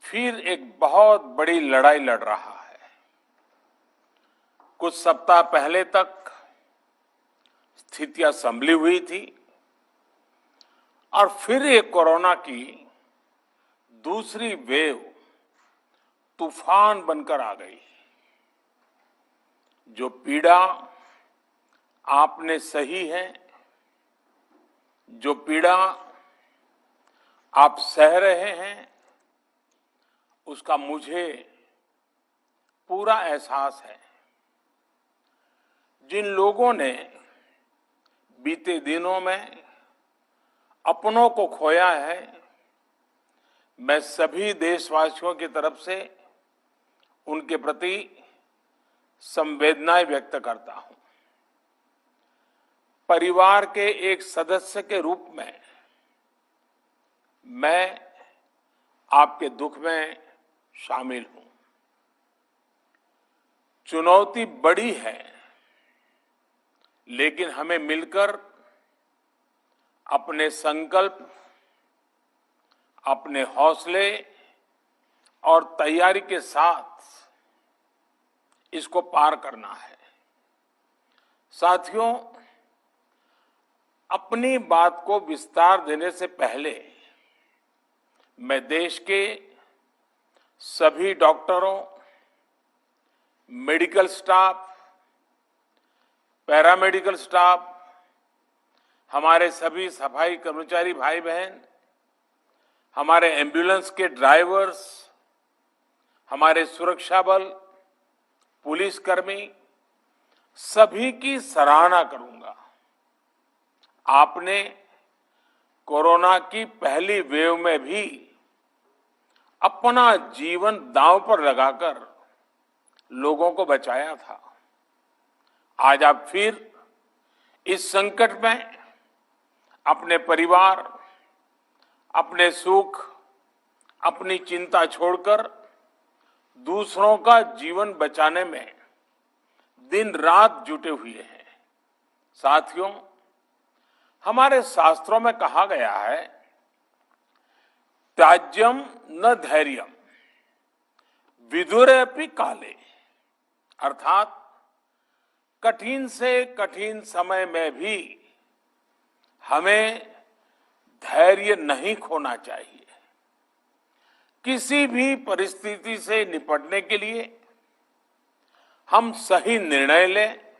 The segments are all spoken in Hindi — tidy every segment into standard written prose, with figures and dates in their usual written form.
फिर एक बहुत बड़ी लड़ाई लड़ रहा है। कुछ सप्ताह पहले तक स्थितियां संभली हुई थी और फिर एक कोरोना की दूसरी वेव तूफान बनकर आ गई। जो पीड़ा आपने सही है, जो पीड़ा आप सह रहे हैं, उसका मुझे पूरा एहसास है। जिन लोगों ने बीते दिनों में अपनों को खोया है, मैं सभी देशवासियों की तरफ से उनके प्रति संवेदनाएं व्यक्त करता हूं। परिवार के एक सदस्य के रूप में मैं आपके दुख में शामिल हूं। चुनौती बड़ी है, लेकिन हमें मिलकर अपने संकल्प, अपने हौसले और तैयारी के साथ इसको पार करना है। साथियों, अपनी बात को विस्तार देने से पहले मैं देश के सभी डॉक्टरों, मेडिकल स्टाफ, पैरामेडिकल स्टाफ, हमारे सभी सफाई कर्मचारी भाई बहन, हमारे एम्बुलेंस के ड्राइवर्स, हमारे सुरक्षा बल, पुलिसकर्मी, सभी की सराहना करूंगा। आपने कोरोना की पहली वेव में भी अपना जीवन दांव पर लगाकर लोगों को बचाया था। आज आप फिर इस संकट में अपने परिवार, अपने सुख, अपनी चिंता छोड़कर दूसरों का जीवन बचाने में दिन रात जुटे हुए हैं। साथियों, हमारे शास्त्रों में कहा गया है, त्याज्यम न धैर्यम विदुरेऽपि काले, अर्थात कठिन से कठिन समय में भी हमें धैर्य नहीं खोना चाहिए। किसी भी परिस्थिति से निपटने के लिए हम सही निर्णय लें,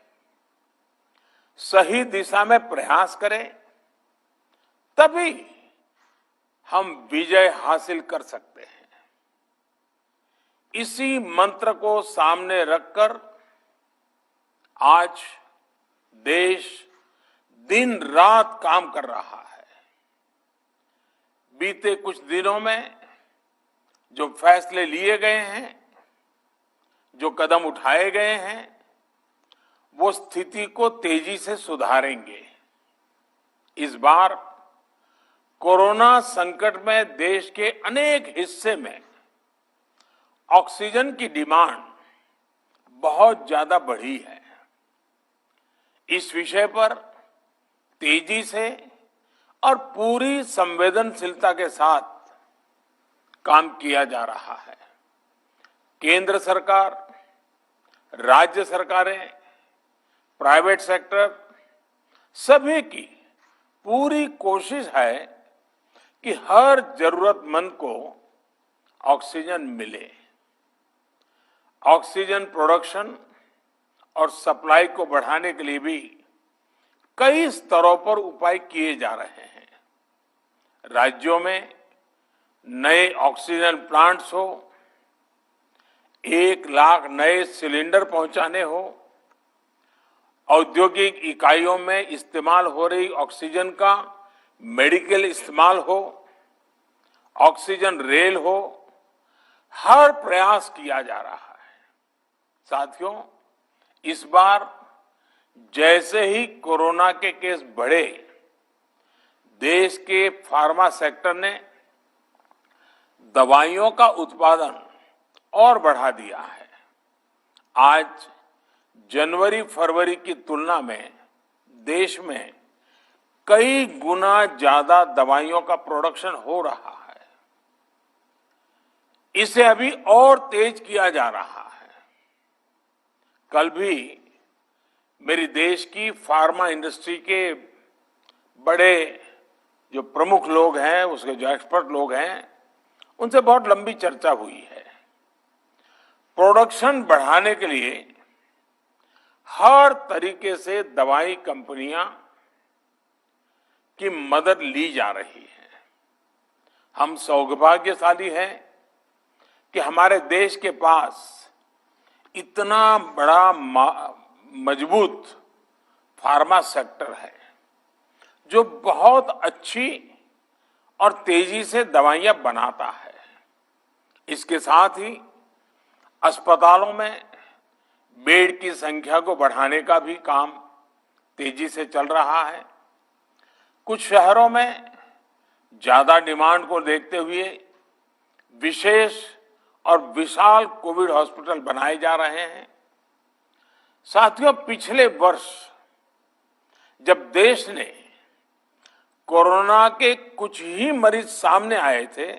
सही दिशा में प्रयास करें, तभी हम विजय हासिल कर सकते हैं। इसी मंत्र को सामने रखकर आज देश दिन रात काम कर रहा है। बीते कुछ दिनों में जो फैसले लिए गए हैं, जो कदम उठाए गए हैं, वो स्थिति को तेजी से सुधारेंगे। इस बार कोरोना संकट में देश के अनेक हिस्से में ऑक्सीजन की डिमांड बहुत ज्यादा बढ़ी है। इस विषय पर तेजी से और पूरी संवेदनशीलता के साथ काम किया जा रहा है। केंद्र सरकार, राज्य सरकारें, प्राइवेट सेक्टर, सभी की पूरी कोशिश है कि हर जरूरतमंद को ऑक्सीजन मिले। ऑक्सीजन प्रोडक्शन और सप्लाई को बढ़ाने के लिए भी कई स्तरों पर उपाय किए जा रहे हैं। राज्यों में नए ऑक्सीजन प्लांट्स हो, 1 लाख नए सिलेंडर पहुंचाने हो, औद्योगिक इकाइयों में इस्तेमाल हो रही ऑक्सीजन का मेडिकल इस्तेमाल हो, ऑक्सीजन रेल हो, हर प्रयास किया जा रहा है। साथियों, इस बार जैसे ही कोरोना के केस बढ़े, देश के फार्मा सेक्टर ने दवाइयों का उत्पादन और बढ़ा दिया है। आज जनवरी-फरवरी की तुलना में देश में कई गुना ज्यादा दवाइयों का प्रोडक्शन हो रहा है। इसे अभी और तेज किया जा रहा है। कल भी मेरी देश की फार्मा इंडस्ट्री के बड़े जो प्रमुख लोग हैं, उसके जो एक्सपर्ट लोग हैं, उनसे बहुत लंबी चर्चा हुई है। प्रोडक्शन बढ़ाने के लिए हर तरीके से दवाई कंपनियां की मदद ली जा रही है। हम सौभाग्यशाली हैं कि हमारे देश के पास इतना बड़ा मजबूत फार्मा सेक्टर है जो बहुत अच्छी और तेजी से दवाइयां बनाता है। इसके साथ ही अस्पतालों में बेड की संख्या को बढ़ाने का भी काम तेजी से चल रहा है। कुछ शहरों में ज्यादा डिमांड को देखते हुए विशेष और विशाल कोविड हॉस्पिटल बनाए जा रहे हैं। साथियों, पिछले वर्ष जब देश ने कोरोना के कुछ ही मरीज सामने आए थे,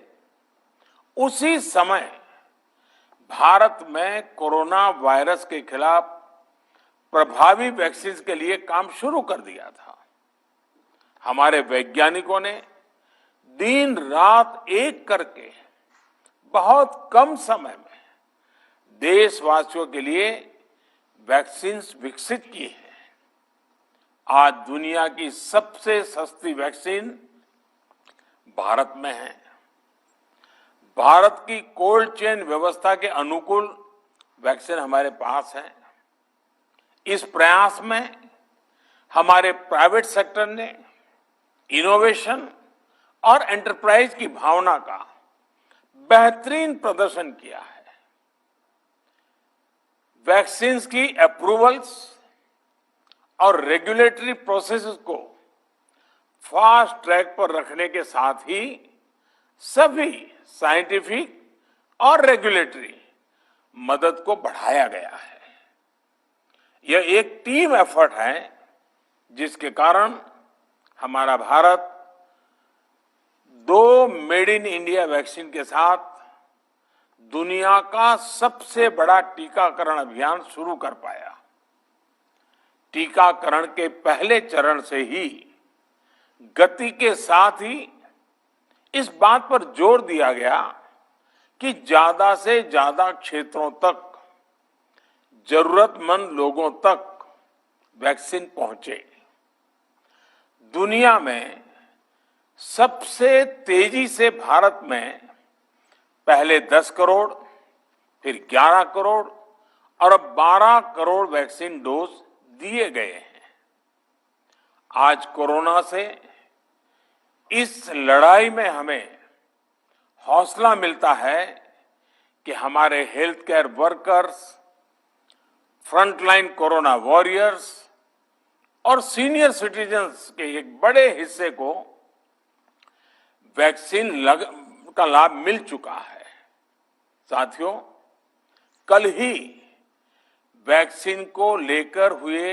उसी समय भारत में कोरोना वायरस के खिलाफ प्रभावी वैक्सीन के लिए काम शुरू कर दिया था। हमारे वैज्ञानिकों ने दिन रात एक करके बहुत कम समय में देशवासियों के लिए वैक्सीन विकसित की है। आज दुनिया की सबसे सस्ती वैक्सीन भारत में है। भारत की कोल्ड चेन व्यवस्था के अनुकूल वैक्सीन हमारे पास है। इस प्रयास में हमारे प्राइवेट सेक्टर ने इनोवेशन और एंटरप्राइज की भावना का बेहतरीन प्रदर्शन किया है। वैक्सीन की अप्रूवल्स और रेगुलेटरी प्रोसेसेस को फास्ट ट्रैक पर रखने के साथ ही सभी साइंटिफिक और रेगुलेटरी मदद को बढ़ाया गया है। यह एक टीम एफर्ट है जिसके कारण हमारा Bharat 2 made in India vaccine के साथ दुनिया का सबसे बड़ा टीकाकरण अभियान शुरू कर पाया। टीकाकरण के पहले चरण से ही गति के साथ ही इस बात पर जोर दिया गया कि ज्यादा से ज्यादा क्षेत्रों तक, जरूरतमंद लोगों तक वैक्सीन पहुंचे। दुनिया में सबसे तेजी से भारत में पहले 10 करोड़, फिर 11 करोड़ और अब 12 करोड़ वैक्सीन डोज दिए गए हैं। आज कोरोना से इस लड़ाई में हमें हौसला मिलता है कि हमारे health care workers, frontline corona warriors और सीनियर सिटीजन्स के एक बड़े हिस्से को वैक्सीन का लाभ मिल चुका है। साथियों, कल ही वैक्सीन को लेकर हुए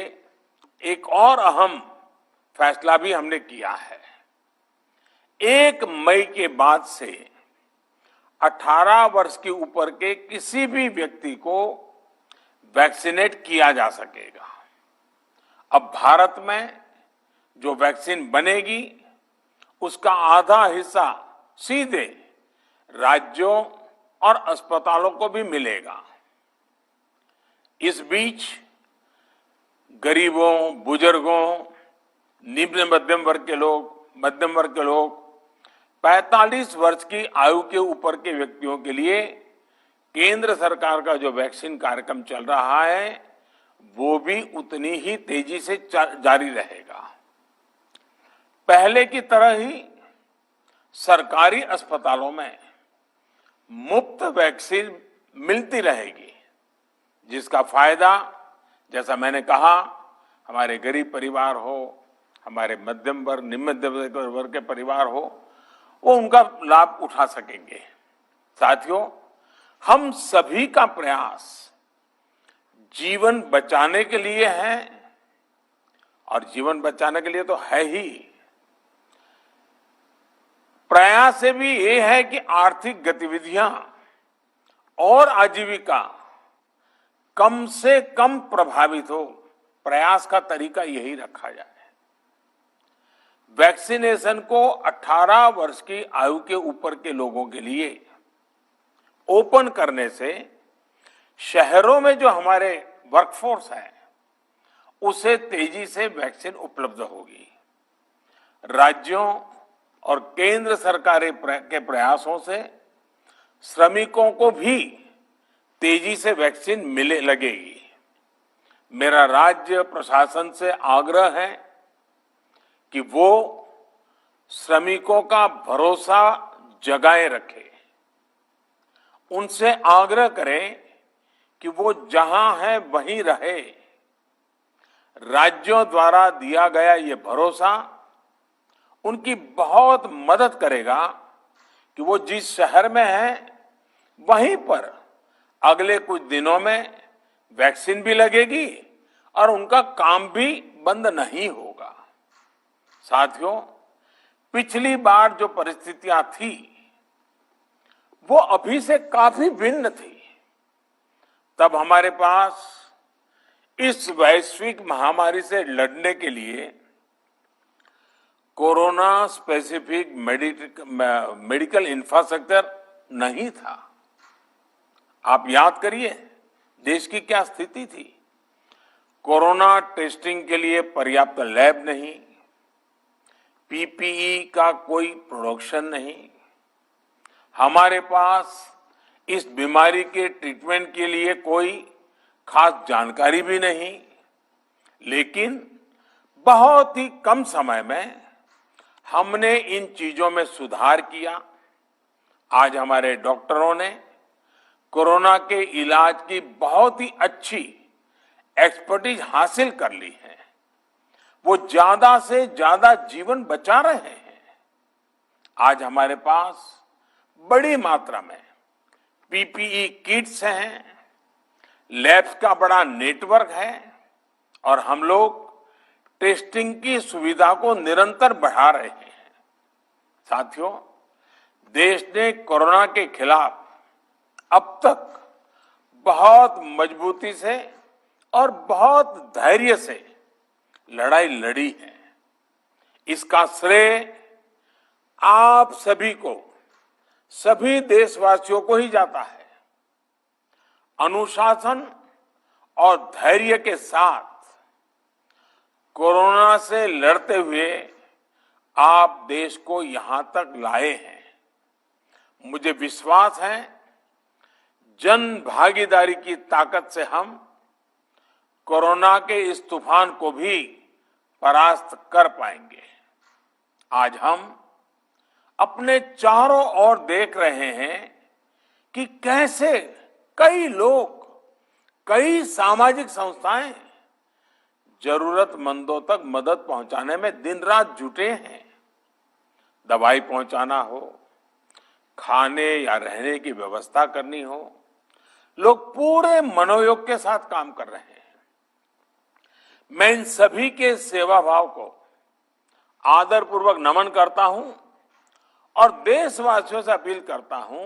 एक और अहम फैसला भी हमने किया है। 1 मई के बाद से 18 वर्ष के ऊपर के किसी भी व्यक्ति को वैक्सीनेट किया जा सकेगा। अब भारत में जो वैक्सीन बनेगी उसका आधा हिस्सा सीधे राज्यों और अस्पतालों को भी मिलेगा। इस बीच गरीबों, बुजुर्गों, निम्न मध्यम वर्ग के लोग 45 वर्ष की आयु के ऊपर के व्यक्तियों के लिए केंद्र सरकार का जो वैक्सीन कार्यक्रम चल रहा है वो भी उतनी ही तेजी से जारी रहेगा। पहले की तरह ही सरकारी अस्पतालों में मुफ्त वैक्सीन मिलती रहेगी, जिसका फायदा, जैसा मैंने कहा, हमारे गरीब परिवार हो, हमारे मध्यम वर्ग, निम्न मध्यम वर्ग के परिवार हो, वो उनका लाभ उठा सकेंगे। साथियों, हम सभी का प्रयास जीवन बचाने के लिए है और जीवन बचाने के लिए तो है ही, प्रयास से भी ये है कि आर्थिक गतिविधियां और आजीविका कम से कम प्रभावित हो, प्रयास का तरीका यही रखा जाए। वैक्सीनेशन को 18 वर्ष की आयु के ऊपर के लोगों के लिए ओपन करने से शहरों में जो हमारे वर्कफोर्स है उसे तेजी से वैक्सीन उपलब्ध होगी। राज्यों और केंद्र सरकार के प्रयासों से श्रमिकों को भी तेजी से वैक्सीन मिले लगेगी। मेरा राज्य प्रशासन से आग्रह है कि वो श्रमिकों का भरोसा जगाए रखे। उनसे आग्रह करें कि वो जहां है वहीं रहे। राज्यों द्वारा दिया गया ये भरोसा उनकी बहुत मदद करेगा कि वो जिस शहर में है वहीं पर अगले कुछ दिनों में वैक्सीन भी लगेगी और उनका काम भी बंद नहीं होगा। साथियों, पिछली बार जो परिस्थितियां थी वो अभी से काफी भिन्न थी। तब हमारे पास इस वैश्विक महामारी से लड़ने के लिए कोरोना स्पेसिफिक मेडिकल इंफ्रास्ट्रक्चर नहीं था। आप याद करिए देश की क्या स्थिति थी। कोरोना टेस्टिंग के लिए पर्याप्त लैब नहीं, पीपीई का कोई प्रोडक्शन नहीं, हमारे पास इस बीमारी के ट्रीटमेंट के लिए कोई खास जानकारी भी नहीं। लेकिन बहुत ही कम समय में हमने इन चीजों में सुधार किया। आज हमारे डॉक्टरों ने कोरोना के इलाज की बहुत ही अच्छी एक्सपर्टीज हासिल कर ली है। वो ज्यादा से ज्यादा जीवन बचा रहे हैं। आज हमारे पास बड़ी मात्रा में पीपीई किट्स हैं, लैब्स का बड़ा नेटवर्क है और हम लोग टेस्टिंग की सुविधा को निरंतर बढ़ा रहे हैं। साथियों, देश ने कोरोना के खिलाफ अब तक बहुत मजबूती से और बहुत धैर्य से लड़ाई लड़ी है। इसका श्रेय आप सभी को, सभी देशवासियों को ही जाता है। अनुशासन और धैर्य के साथ कोरोना से लड़ते हुए आप देश को यहां तक लाए हैं। मुझे विश्वास है जन भागीदारी की ताकत से हम कोरोना के इस तूफान को भी परास्त कर पाएंगे। आज हम अपने चारों ओर देख रहे हैं कि कैसे कई लोग, कई सामाजिक संस्थाएं जरूरतमंदों तक मदद पहुंचाने में दिन रात जुटे हैं। दवाई पहुंचाना हो, खाने या रहने की व्यवस्था करनी हो, लोग पूरे मनोयोग के साथ काम कर रहे हैं। मैं इन सभी के सेवा भाव को आदरपूर्वक नमन करता हूं और देशवासियों से अपील करता हूं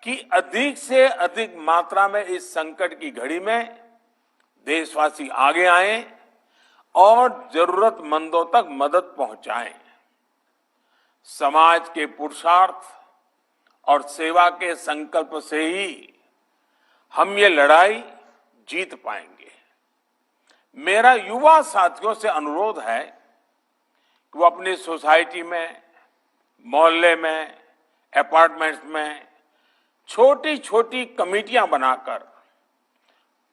कि अधिक से अधिक मात्रा में इस संकट की घड़ी में देशवासी आगे आएं और जरूरतमंदों तक मदद पहुंचाएं। समाज के पुरुषार्थ और सेवा के संकल्प से ही हम ये लड़ाई जीत पाएंगे। मेरा युवा साथियों से अनुरोध है कि वो अपनी सोसाइटी में, मोहल्ले में, अपार्टमेंट्स में छोटी छोटी कमेटियां बनाकर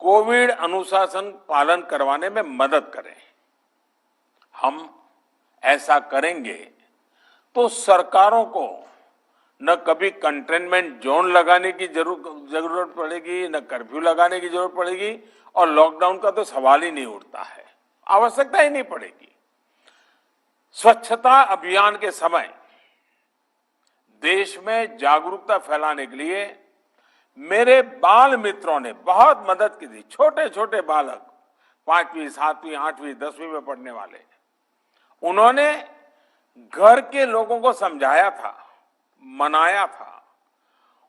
कोविड अनुशासन पालन करवाने में मदद करें। हम ऐसा करेंगे तो सरकारों को न कभी कंटेनमेंट जोन लगाने की जरूरत पड़ेगी, न कर्फ्यू लगाने की जरूरत पड़ेगी और लॉकडाउन का तो सवाल ही नहीं उठता है, आवश्यकता ही नहीं पड़ेगी। स्वच्छता अभियान के समय देश में जागरूकता फैलाने के लिए मेरे बाल मित्रों ने बहुत मदद की थी। छोटे छोटे बालक, 5वीं, 7वीं, 8वीं, 10वीं में पढ़ने वाले, उन्होंने घर के लोगों को समझाया था, मनाया था।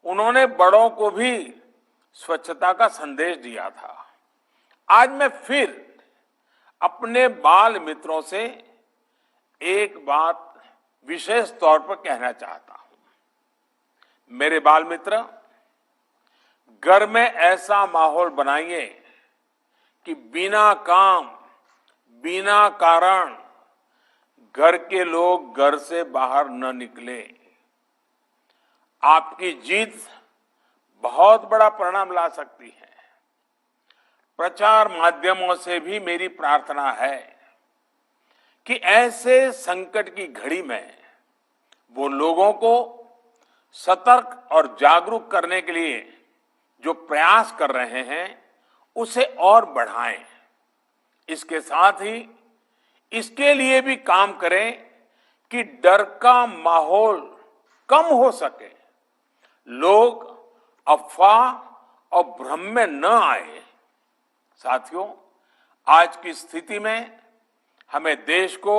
उन्होंने बड़ों को भी स्वच्छता का संदेश दिया था। आज मैं फिर अपने बाल मित्रों से एक बात विशेष तौर पर कहना चाहता हूं। मेरे बाल मित्र, घर में ऐसा माहौल बनाइए कि बिना काम, बिना कारण घर के लोग घर से बाहर न निकले। आपकी जीत बहुत बड़ा परिणाम ला सकती है। प्रचार माध्यमों से भी मेरी प्रार्थना है कि ऐसे संकट की घड़ी में वो लोगों को सतर्क और जागरूक करने के लिए जो प्रयास कर रहे हैं उसे और बढ़ाएं। इसके साथ ही इसके लिए भी काम करें कि डर का माहौल कम हो सके, लोग अफवाह और भ्रम में न आए। साथियों, आज की स्थिति में हमें देश को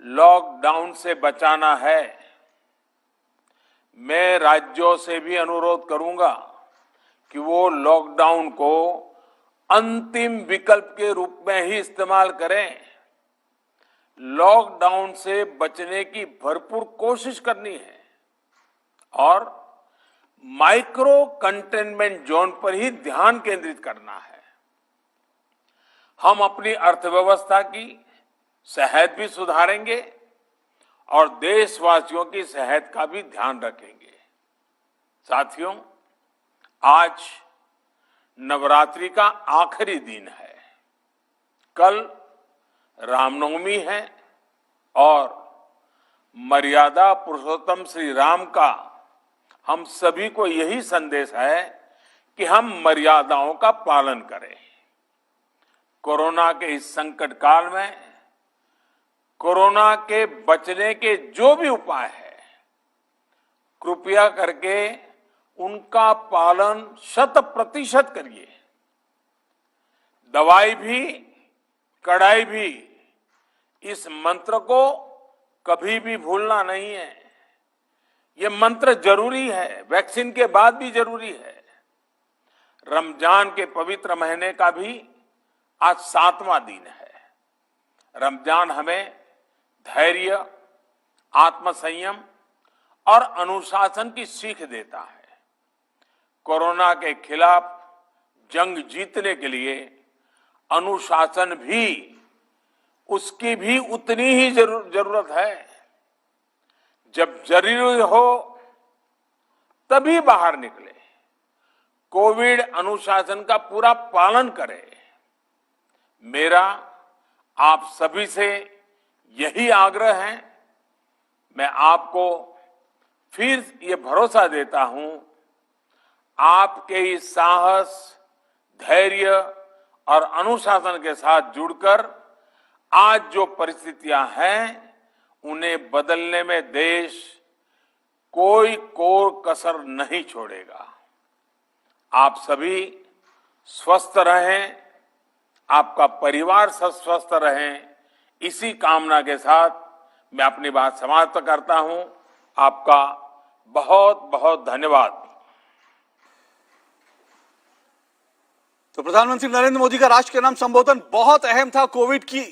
लॉकडाउन से बचाना है। मैं राज्यों से भी अनुरोध करूंगा कि वो लॉकडाउन को अंतिम विकल्प के रूप में ही इस्तेमाल करें। लॉकडाउन से बचने की भरपूर कोशिश करनी है और माइक्रो कंटेनमेंट जोन पर ही ध्यान केंद्रित करना है। हम अपनी अर्थव्यवस्था की सेहत भी सुधारेंगे और देशवासियों की सेहत का भी ध्यान रखेंगे। साथियों, आज नवरात्रि का आखिरी दिन है। कल रामनवमी है और मर्यादा पुरुषोत्तम श्री राम का हम सभी को यही संदेश है कि हम मर्यादाओं का पालन करें। कोरोना के इस संकट काल में कोरोना के बचने के जो भी उपाय है, कृपया करके उनका पालन 100% करिए। दवाई भी, कड़ाई भी, इस मंत्र को कभी भी भूलना नहीं है। ये मंत्र जरूरी है, वैक्सीन के बाद भी जरूरी है। रमजान के पवित्र महीने का भी आज 7वां दिन है। रमजान हमें धैर्य, आत्मसंयम और अनुशासन की सीख देता है। कोरोना के खिलाफ जंग जीतने के लिए अनुशासन भी, उसकी भी उतनी ही जरूरत है। जब जरूरी हो तभी बाहर निकले। कोविड अनुशासन का पूरा पालन करें। मेरा आप सभी से यही आग्रह है। मैं आपको फिर ये भरोसा देता हूं, आपके इस साहस, धैर्य और अनुशासन के साथ जुड़कर आज जो परिस्थितियां हैं उन्हें बदलने में देश कोई कसर नहीं छोड़ेगा। आप सभी स्वस्थ रहें, आपका परिवार स्वस्थ रहे, इसी कामना के साथ मैं अपनी बात समाप्त करता हूं। आपका बहुत बहुत धन्यवाद। तो प्रधानमंत्री नरेंद्र मोदी का राष्ट्र के नाम संबोधन बहुत अहम था। कोविड की